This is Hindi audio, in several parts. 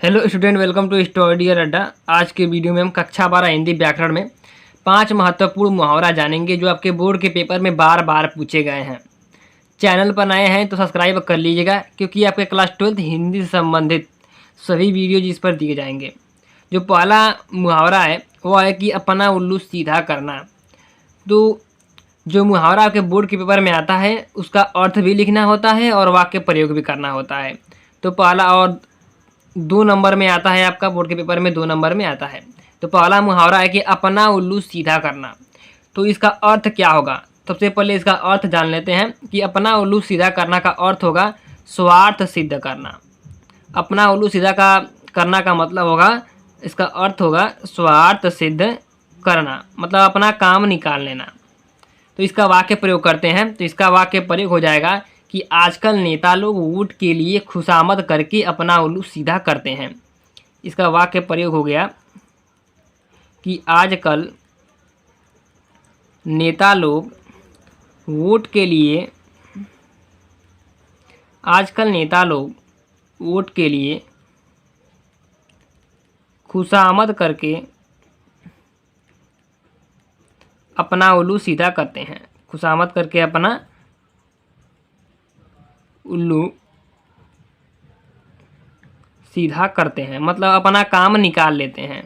Hello student, welcome to Study Adda. आज के वीडियो में हम कक्षा 12 हिंदी व्याकरण में 5 महत्वपूर्ण मुहावरा जानेंगे जो आपके बोर्ड के पेपर में बार बार पूछे गए हैं। चैनल पर नए हैं तो सब्सक्राइब कर लीजिएगा, क्योंकि आपके क्लास 12 हिंदी से संबंधित सभी वीडियो जिस पर दिए जाएंगे। जो पहला मुहावरा है वो है कि अपना उल्लू सीधा करना। तो जो मुहावरा आपके बोर्ड के पेपर में आता है उसका अर्थ भी लिखना होता है और वाक्य प्रयोग भी करना होता है। तो पहला और 2 नंबर में आता है, आपका बोर्ड के पेपर में 2 नंबर में आता है। तो पहला मुहावरा है कि अपना उल्लू सीधा करना। तो इसका अर्थ क्या होगा? सबसे पहले इसका अर्थ जान लेते हैं कि अपना उल्लू सीधा करना का अर्थ होगा स्वार्थ सिद्ध करना। अपना उल्लू सीधा करना का मतलब होगा, इसका अर्थ होगा स्वार्थ सिद्ध करना, मतलब अपना काम निकाल लेना। तो इसका वाक्य प्रयोग करते हैं। तो इसका वाक्य प्रयोग हो जाएगा कि आजकल नेता लोग वोट के लिए खुशामद करके अपना उल्लू सीधा करते हैं। इसका वाक्य प्रयोग हो गया कि आजकल नेता लोग वोट के लिए खुशामद करके अपना उल्लू सीधा करते हैं। खुशामद करके अपना उल्लू सीधा करते हैं, मतलब अपना काम निकाल लेते हैं,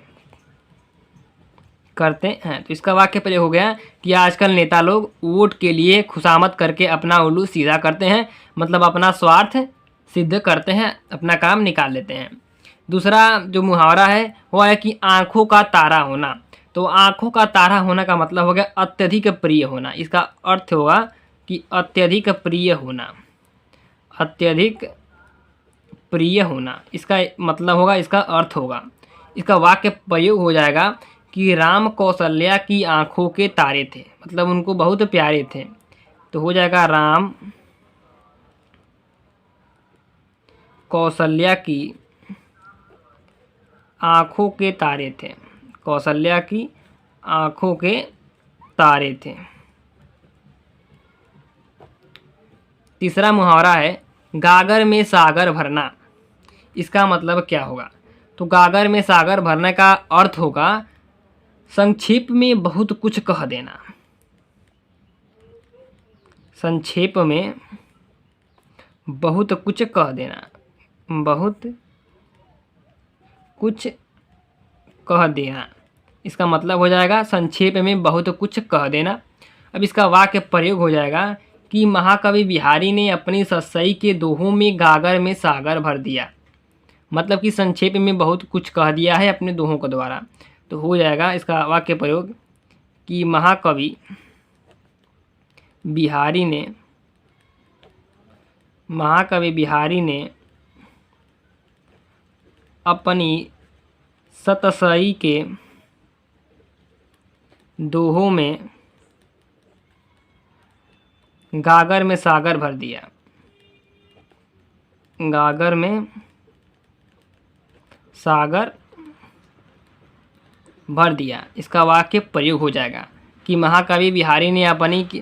करते हैं। तो इसका वाक्य प्रयोग हो गया कि आजकल नेता लोग वोट के लिए खुशामद करके अपना उल्लू सीधा करते हैं, मतलब अपना स्वार्थ सिद्ध करते हैं, अपना काम निकाल लेते हैं। दूसरा जो मुहावरा है वो है कि आँखों का तारा होना। तो आँखों का तारा होना का मतलब हो गया अत्यधिक प्रिय होना। इसका अर्थ होगा कि अत्यधिक प्रिय होना, अत्यधिक प्रिय होना। इसका मतलब होगा, इसका अर्थ होगा, इसका वाक्य प्रयोग हो जाएगा कि राम कौशल्या की आँखों के तारे थे, मतलब उनको बहुत प्यारे थे। तो हो जाएगा राम कौशल्या की आँखों के तारे थे, कौशल्या की आँखों के तारे थे। तीसरा मुहावरा है गागर में सागर भरना। इसका मतलब क्या होगा? तो गागर में सागर भरने का अर्थ होगा संक्षेप में बहुत कुछ कह देना। संक्षेप में बहुत कुछ कह देना, बहुत कुछ कह देना। इसका मतलब हो जाएगा संक्षेप में बहुत कुछ कह देना। अब इसका वाक्य प्रयोग हो जाएगा कि महाकवि बिहारी ने अपनी सस्सई के दोहों में गागर में सागर भर दिया, मतलब कि संक्षेप में बहुत कुछ कह दिया है अपने दोहों के द्वारा। तो हो जाएगा इसका वाक्य प्रयोग कि महाकवि बिहारी ने अपनी सतसई के दोहों में गागर में सागर भर दिया, गागर में सागर भर दिया। इसका वाक्य प्रयोग हो जाएगा कि महाकवि बिहारी ने अपनी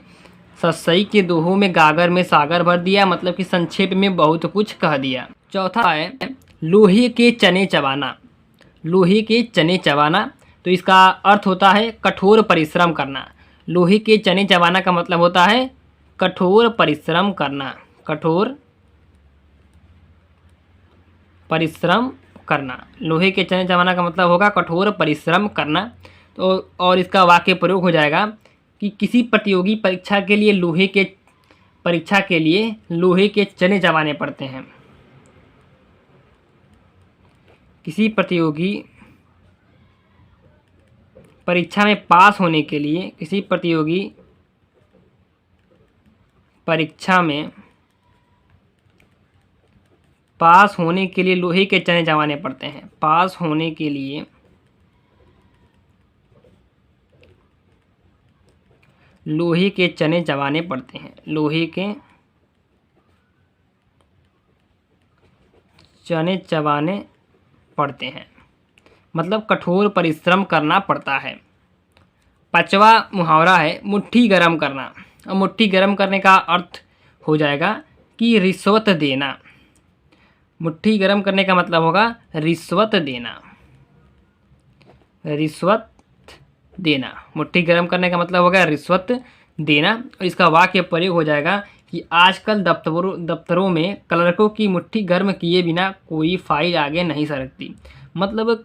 सस्सई के दोहों में गागर में सागर भर दिया, मतलब कि संक्षेप में बहुत कुछ कह दिया। चौथा है लोहे के चने चबाना। लोहे के चने चबाना, तो इसका अर्थ होता है कठोर परिश्रम करना। लोहे के चने चबाना का मतलब होता है कठोर परिश्रम करना, कठोर परिश्रम करना। लोहे के चने चबाना का मतलब होगा कठोर परिश्रम करना। तो और इसका वाक्य प्रयोग हो जाएगा कि किसी प्रतियोगी परीक्षा के लिए लोहे के चने चबाने पड़ते हैं। किसी प्रतियोगी परीक्षा में पास होने के लिए, किसी प्रतियोगी परीक्षा में पास होने के लिए लोहे के चने चबाने पड़ते हैं। पास होने के लिए लोहे के चने चबाने पड़ते हैं, लोहे के चने चबाने पड़ते हैं, मतलब कठोर परिश्रम करना पड़ता है। पांचवा मुहावरा है मुट्ठी गरम करना। और मुट्ठी गरम करने का अर्थ हो जाएगा कि रिश्वत देना। मुट्ठी गर्म करने का मतलब होगा रिश्वत देना। रिश्वत देना, मुट्ठी गर्म करने का मतलब होगा रिश्वत देना। और इसका वाक्य प्रयोग हो जाएगा कि आजकल दफ्तरों में क्लर्कों की मुट्ठी गर्म किए बिना कोई फाइल आगे नहीं सरकती। मतलब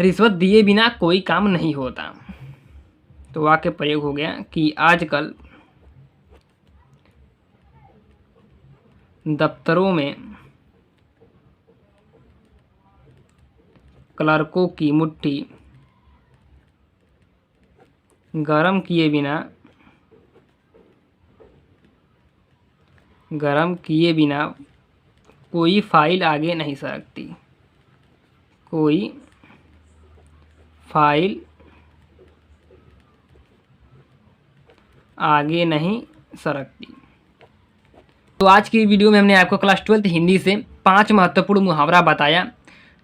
रिश्वत दिए बिना कोई काम नहीं होता। तो वाक्य प्रयोग हो गया कि आजकल दफ्तरों में क्लर्कों की मुट्ठी गरम किए बिना कोई फाइल आगे नहीं सरकती। कोई फाइल आगे नहीं सरकती। तो आज की वीडियो में हमने आपको क्लास 12th हिंदी से 5 महत्वपूर्ण मुहावरा बताया,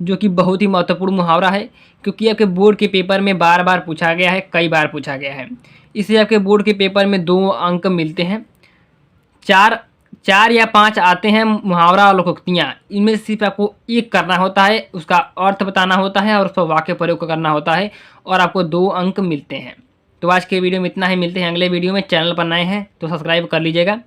जो कि बहुत ही महत्वपूर्ण मुहावरा है, क्योंकि आपके बोर्ड के पेपर में बार बार पूछा गया है, कई बार पूछा गया है। इससे आपके बोर्ड के पेपर में 2 अंक मिलते हैं। 4 या 5 आते हैं मुहावरा और लोकोक्तियाँ। इनमें सिर्फ आपको एक करना होता है, उसका अर्थ बताना होता है और उस पर वाक्य प्रयोग करना होता है, और आपको 2 अंक मिलते हैं। तो आज के वीडियो में इतना ही। मिलते हैं अगले वीडियो में। चैनल पर नए हैं तो सब्सक्राइब कर लीजिएगा।